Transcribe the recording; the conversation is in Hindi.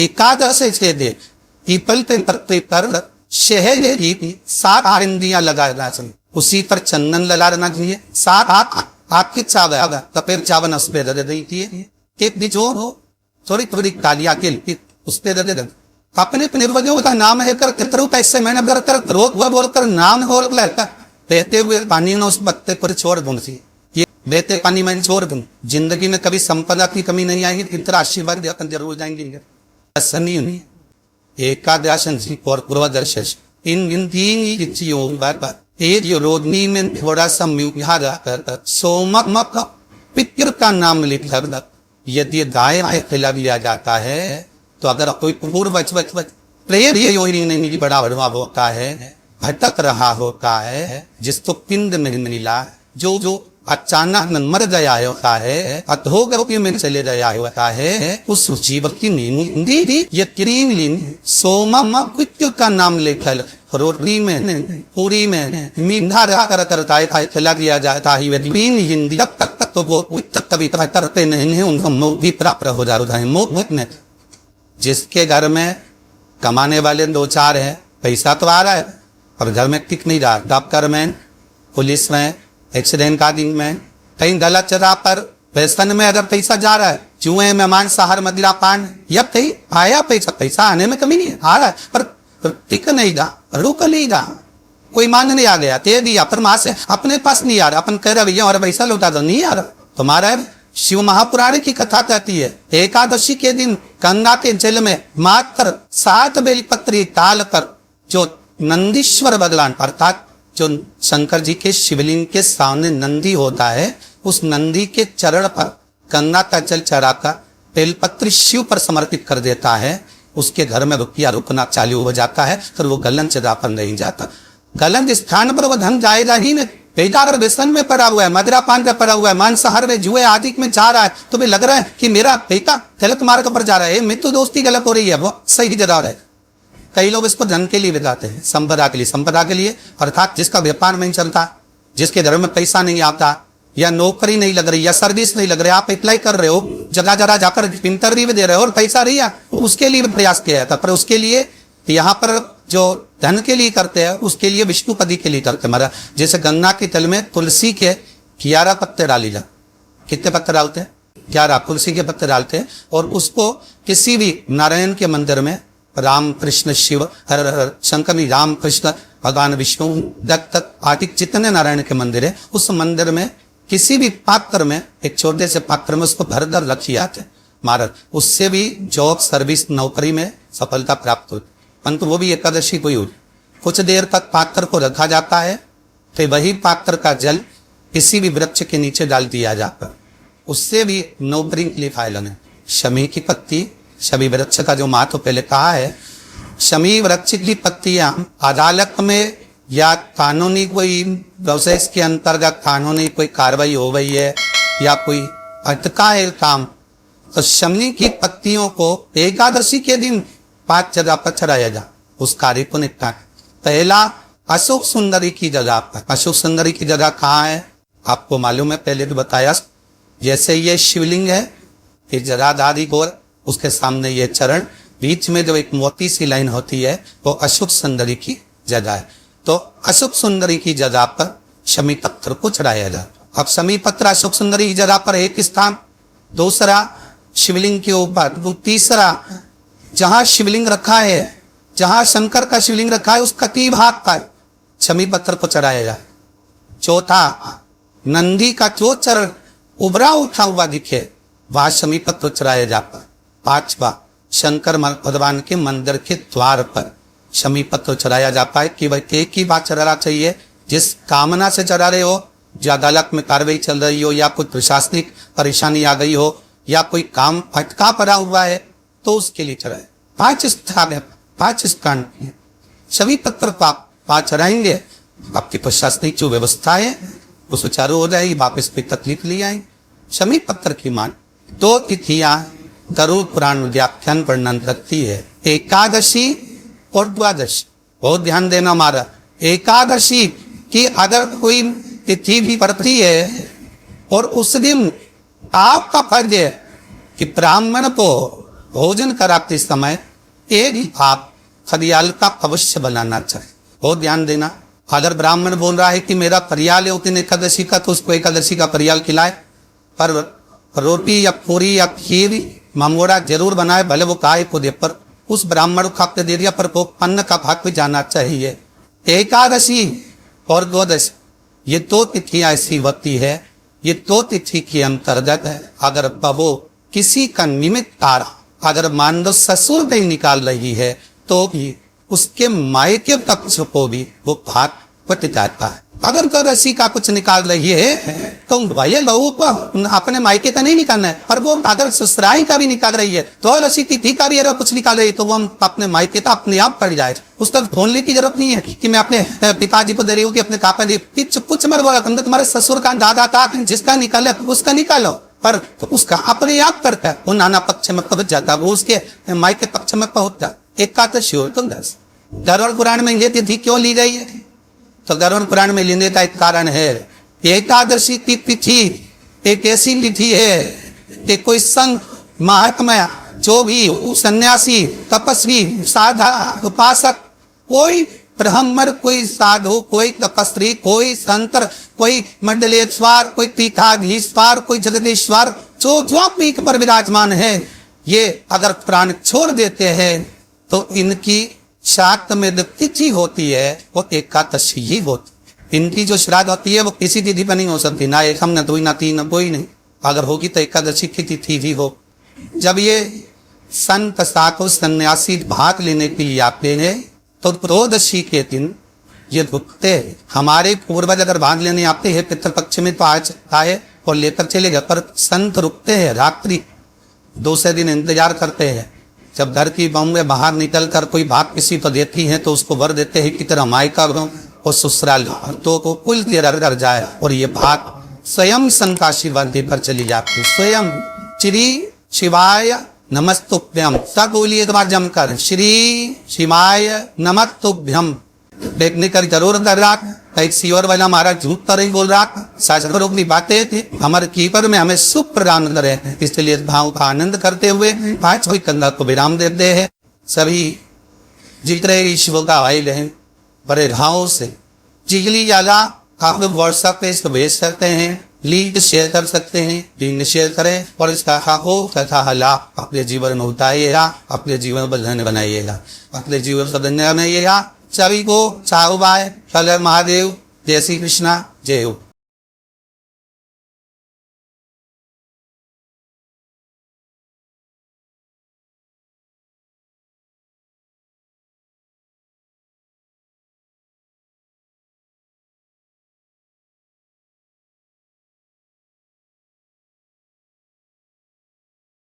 एकादश से दे पीपल पे तरते तर शहर की 7 आरिंदियां लगाना चाहिए, उसी पर चंदन लगाना चाहिए, 7 आपकी चावल तपेर चावन उस पे दे दी के बिजोर हो थोड़ी थोड़ी कालिया के उस पे दे दे अपने निर्वजों का नाम है कर कितने पैसे मैंने कर रोक हुआ बोलकर नाम हो लेता बहते हुए पानी में उस बत्ते पर छोड़ दूं सी ये बहते पानी में छोड़ दूं। जिंदगी में कभी संपदा की कमी नहीं आएगी, इतना आशीर्वाद देकर जरूर जाएंगे। नहीं एकादशन और पूर्वदर्श इन तीन चीजों पर एक रोदनी में थोड़ा सा म्यूहारा कर सोमक पितर का नाम लिखकर यदि गाय खिला दिया जाता है तो अगर कोई पूर्वज प्रेर योनि नहीं बड़ा बड़ा होता है, भटक रहा होता है, जिसको पिंड नहीं मिला, जो अचानक मर गया होता है, अधोगति में चले गया होता है, उस जीव की नींदी ये किरीन सोमा का नाम लेकर रोटी में पूरी में मीठा करता है खिला दिया जाता है। हिंदी तब तक तो वो कभी तरते नहीं है, उनको मुक्ति प्राप्त हो जाता है। मुक्त में जिसके घर में कमाने वाले 2-4 हैं, पैसा तो आ रहा है और घर में टिक नहीं रहा, डॉक्टर में, पुलिस में, एक्सीडेंट का दिन में, कहीं गलत जगह पर वेतन में अगर पैसा जा रहा है, जुए में मांसाहार मदिरा पान, यब कहीं आया पैसा आने में कमी नहीं आ रहा है, पर टिक नहीं रहा, रुक नहीं रहा, कोई मान नहीं आ गया, दे दिया पर मां से अपने पास नहीं आ रहा, अपन कह रहे भैया और पैसा लौटा दो, नहीं आ रहा तुम्हारा। शिव महापुराण की कथा कहती है एकादशी के दिन गंगा के जल में मात्र 7 बेलपत्री डाल कर जो नंदीश्वर भगवान अर्थात जो शंकर जी के शिवलिंग के सामने नंदी होता है, उस नंदी के चरण पर गंगा का जल चढ़ाकर बेलपत्री शिव पर समर्पित कर देता है, उसके घर में रुपया रुकना चालू हो जाता है, फिर वो गलत जगह पर नहीं जाता। गलत स्थान पर वो धन जाएगा ही नहीं। बेकार व्यसन में पड़ा हुआ है, मदिरा पान का पड़ा हुआ है, मांसाहार में जुए आदि में जा रहा है, तो भी लग रहा है कि मेरा बेटा गलत मार्ग पर जा रहा है, मित्र दोस्ती गलत हो रही है, वो सही जगह है। कई लोग इसको धन के लिए बिगाते हैं, संपदा के लिए अर्थात जिसका व्यापार नहीं चलता, जिसके घर में पैसा नहीं आता, या नौकरी नहीं लग रही, या सर्विस नहीं लग रही, आप अप्लाई कर रहे हो, जगह जगह जाकर इंटरव्यू दे रहे हो और पैसा नहीं है, उसके लिए प्रयास किया जाता, पर उसके लिए यहाँ पर जो धन के लिए करते हैं उसके लिए विष्णुपदी के लिए करते हैं। जैसे गंगा के तल में तुलसी के 11 पत्ते डाली जा, कितने पत्ते डालते हैं? 11 तुलसी के पत्ते डालते हैं और उसको किसी भी नारायण के मंदिर में राम कृष्ण शिव हर हर शंकर राम कृष्ण भगवान विष्णु दत्त आदि जितने नारायण के मंदिर है, उस मंदिर में किसी भी पात्र में एक छोटे से पात्र में उसको भर कर रखी जाते महाराज, उससे भी जॉब सर्विस नौकरी में सफलता प्राप्त होती। परंतु वो भी एकादशी को ही हुई, कुछ देर तक पात्र को रखा जाता है, फिर वही पात्र का जल किसी भी वृक्ष के नीचे डाल दिया जाता है, उससे भी नौकरी के लिए फायदा है। शमी की पत्ती, शमी वृक्ष का जो महत्व पहले कहा है, शमी वृक्ष की पत्तियां अदालत में या कानूनी कोई प्रोसेस के अंतर्गत कानूनी कोई कार्रवाई हो गई है या कोई अटका है काम, तो शमी की पत्तियों को एकादशी के दिन 5 जगह पर चढ़ाया जा, उस कार्य को निपटा। पहला अशोक सुंदरी की जगह पर, अशोक सुंदरी की जगह कहाँ है आपको मालूम है, पहले तो बताया। जैसे ये शिवलिंग है, ये जराधारी गोर, उसके सामने ये चरण, बीच में जो एक मोती सी लाइन होती है वो अशोक सुंदरी की जगह है। तो अशोक सुंदरी की जगह पर शमी पत्थर को चढ़ाया जाता। अब शमी पत्थर अशोक सुंदरी की जगह पर एक स्थान, दूसरा शिवलिंग के ऊपर, तीसरा जहां शिवलिंग रखा है, जहां शंकर का शिवलिंग रखा है उसका 3 भाग का शमी पत्थर को चढ़ाया जाए। चौथा नंदी का जो चरण उभरा उठा हुआ दिखे वहां शमी पत्थर चढ़ाया जाता। 5वां शंकर भगवान के मंदिर के द्वार पर शमी पत्थर चढ़ाया जाता है कि भाई एक ही बात चढ़ाना चाहिए, जिस कामना से चढ़ा रहे हो, जो अदालत में कार्रवाई चल रही हो या कोई प्रशासनिक परेशानी आ गई हो या कोई काम अटका पड़ा हुआ है तो उसके लिए चढ़ाए। 5 स्थान है, 5 स्थान सभी पत्थर को आप 5 चढ़ाएंगे, आपकी प्रशासनिक जो व्यवस्था है वो सुचारू हो जाएगी, वापस पे तकलीफ ले आएंगे। शमी पत्थर की मान 2 तिथियां गरुड़ पुराण व्याख्यान वर्णन रखती है, एकादशी और द्वादशी। बहुत ध्यान देना हमारा, एकादशी की अगर कोई तिथि भी पड़ती है और उस दिन आपका फर्ज है कि ब्राह्मण को भोजन कराते समय एक भाग फरियाल का अवश्य बनाना चाहिए। बहुत ध्यान देना, अगर ब्राह्मण बोल रहा है कि मेरा फरियाल है उस दिन एकादशी का, तो उसको एकादशी का फरियाल खिलाए, पर रोटी या पूरी या खीर मामोड़ा जरूर बनाए, भले वो काय को दे, पर उस ब्राह्मण को खाते दे दिया, पर वो अन्न का भाग भी जाना चाहिए। एकादशी और द्वादशी ये दो तिथियां ऐसी होती है, ये दो तिथि के अंतर्गत है। अगर वो किसी का निमित्त तारा अगर मान लो ससुर नहीं निकाल रही है तो भी उसके मायके पक्ष को भी वो भाग बट जाता है। अगर एकादशी का कुछ निकाल रही है तो भाई बहू को अपने मायके का नहीं निकालना है, पर वो अगर ससुराल का भी निकाल रही है तो एकादशी तिथि का भी अगर कुछ निकाल रही है तो वो हम अपने मायके का अपने आप पड़ जाए। उस तक ढूंढने की जरूरत नहीं है कि मैं अपने पिताजी को दे रही हूँ कि अपने काका जी कुछ मत बोला, तुम्हारे ससुर का दादा का जिसका निकाले उसका निकालो, पर तो उसका अपने आप करता है, वो नाना पक्ष में पहुंच जाता है, वो उसके मायके पक्ष में पहुंचता है। एकादशी हो तो 10 गरुड़ पुराण में ये तिथि क्यों ली गई है, तो गरुड़ पुराण में लेने का एक कारण है। एकादशी की तिथि एक ऐसी तिथि है कि कोई संत महात्मा जो भी सन्यासी तपस्वी साधा उपासक, कोई ब्राह्मण, कोई साधु, कोई तपस्वी, कोई संतर, कोई मंडलेश्वर, कोई पीठाधीश्वर, कोई जगदीश्वर, जो पीठ पर विराजमान है, ये अगर प्राण छोड़ देते हैं तो इनकी श्राद्ध में जो तिथि होती है वो एकादशी ही होती। इनकी जो श्राद्ध होती है वो किसी तिथि पर नहीं हो सकती, ना एकम न दुई न तीन न कोई नहीं। अगर होगी तो एकादशी की तिथि भी हो। जब ये संत साधु सन्यासी भाग लेने के लिए आते हैं तो त्रयोदशी के दिन ये रुकते हैं। हमारे पूर्वज अगर भाग लेने आते हैं पितृपक्ष में तो आज आए और लेकर चले गए, पर संत रुकते हैं, रात्रि दूसरे दिन इंतजार करते हैं। जब घर की बहू में बाहर निकल कर कोई भाग किसी को देती है तो उसको वर देते हैं कि तेरा मायका और ससुराल तो को कुल कर जाए, और ये भाग स्वयं संत का आशीर्वाद देकर चली जाती। स्वयं श्री शिवाय नमस्तुभ्यम, सब बोलिए एक बार जमकर, श्री शिवाय नमस्तुभ्यम देखने कर जरूर कर रहा। एक सियोर वाला हमारा झूठ तो नहीं बोल रहा, शास्त्रों की बातें थी, हमारे कीपर में हमें सुख प्रदान करे, इसलिए भाव का आनंद करते हुए पांच हुई कंधा को विराम देते हैं। सभी जितने ईश्वर का आयल है बड़े भाव से जिगली जाला आप व्हाट्सएप पे इसको भेज सकते हैं, लिंक शेयर कर सकते हैं, लिंक शेयर करें और इसका हो तथा हला अपने जीवन में उतारिएगा, अपने जीवन को धन्य बनाइएगा, अपने जीवन को धन्य बनाइएगा। सभी को चाहू बाय, कलर महादेव, जय श्री कृष्णा, जय हो।